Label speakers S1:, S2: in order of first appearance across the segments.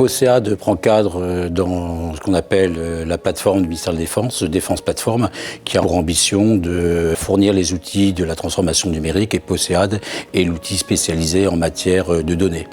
S1: POSEAD prend cadre dans ce qu'on appelle la plateforme du ministère de la Défense, Défense Plateforme, qui a pour ambition de fournir les outils de la transformation numérique, et POSEAD est l'outil spécialisé en matière de données.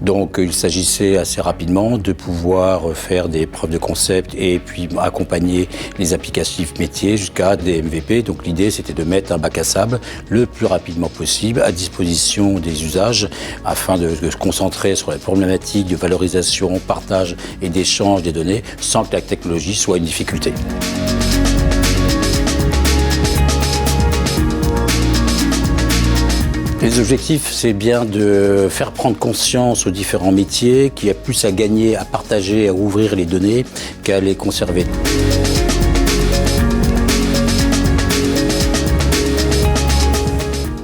S1: Donc il s'agissait assez rapidement de pouvoir faire des preuves de concept et puis accompagner les applicatifs métiers jusqu'à des MVP. Donc l'idée c'était de mettre un bac à sable le plus rapidement possible à disposition des usages afin de se concentrer sur les problématiques de valorisation, partage et d'échange des données sans que la technologie soit une difficulté. Les objectifs, c'est bien de faire prendre conscience aux différents métiers qu'il y a plus à gagner, à partager, à ouvrir les données qu'à les conserver.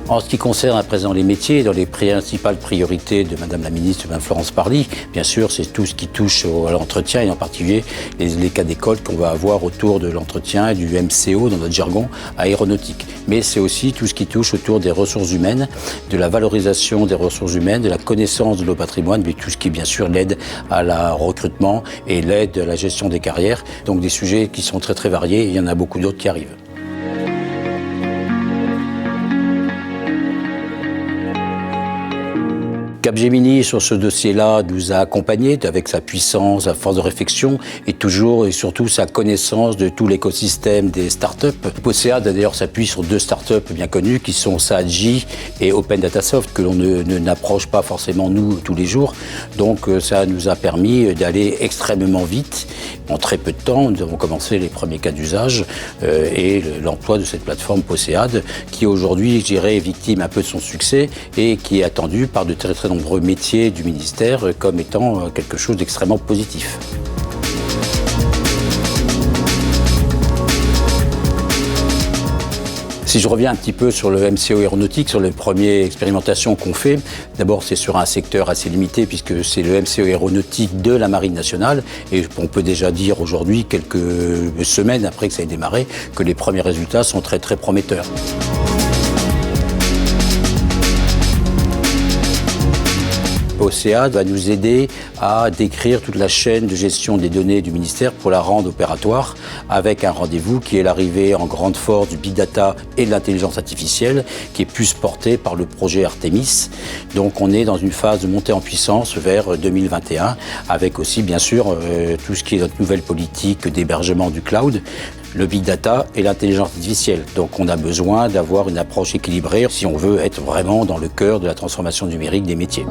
S1: En ce qui concerne à présent les métiers, dans les principales priorités de Madame la Ministre, Mme Florence Parly, bien sûr, c'est tout ce qui touche à l'entretien et en particulier les cas d'école qu'on va avoir autour de l'entretien et du MCO, dans notre jargon, aéronautique. Mais c'est aussi tout ce qui touche autour des ressources humaines, de la valorisation des ressources humaines, de la connaissance de nos patrimoines, mais tout ce qui est bien sûr l'aide à la recrutement et l'aide à la gestion des carrières. Donc des sujets qui sont très très variés et il y en a beaucoup d'autres qui arrivent. Capgemini, sur ce dossier-là, nous a accompagnés avec sa puissance, sa force de réflexion et toujours et surtout sa connaissance de tout l'écosystème des startups. POSEAD d'ailleurs s'appuie sur deux startups bien connues qui sont Saadji et Open Datasoft que l'on n'approche pas forcément nous tous les jours. Donc ça nous a permis d'aller extrêmement vite. En très peu de temps, nous avons commencé les premiers cas d'usage et l'emploi de cette plateforme POSEAD qui aujourd'hui, je dirais, est victime un peu de son succès et qui est attendue par de très très nombreux métiers du ministère comme étant quelque chose d'extrêmement positif. Si je reviens un petit peu sur le MCO aéronautique, sur les premières expérimentations qu'on fait, d'abord c'est sur un secteur assez limité puisque c'est le MCO aéronautique de la Marine nationale et on peut déjà dire aujourd'hui, quelques semaines après que ça ait démarré, que les premiers résultats sont très très prometteurs. POSEAD va nous aider à décrire toute la chaîne de gestion des données du ministère pour la rendre opératoire avec un rendez-vous qui est l'arrivée en grande force du big data et de l'intelligence artificielle qui est plus porté par le projet Artemis. Donc on est dans une phase de montée en puissance vers 2021 avec aussi bien sûr tout ce qui est notre nouvelle politique d'hébergement du cloud, le big data et l'intelligence artificielle. Donc on a besoin d'avoir une approche équilibrée si on veut être vraiment dans le cœur de la transformation numérique des métiers.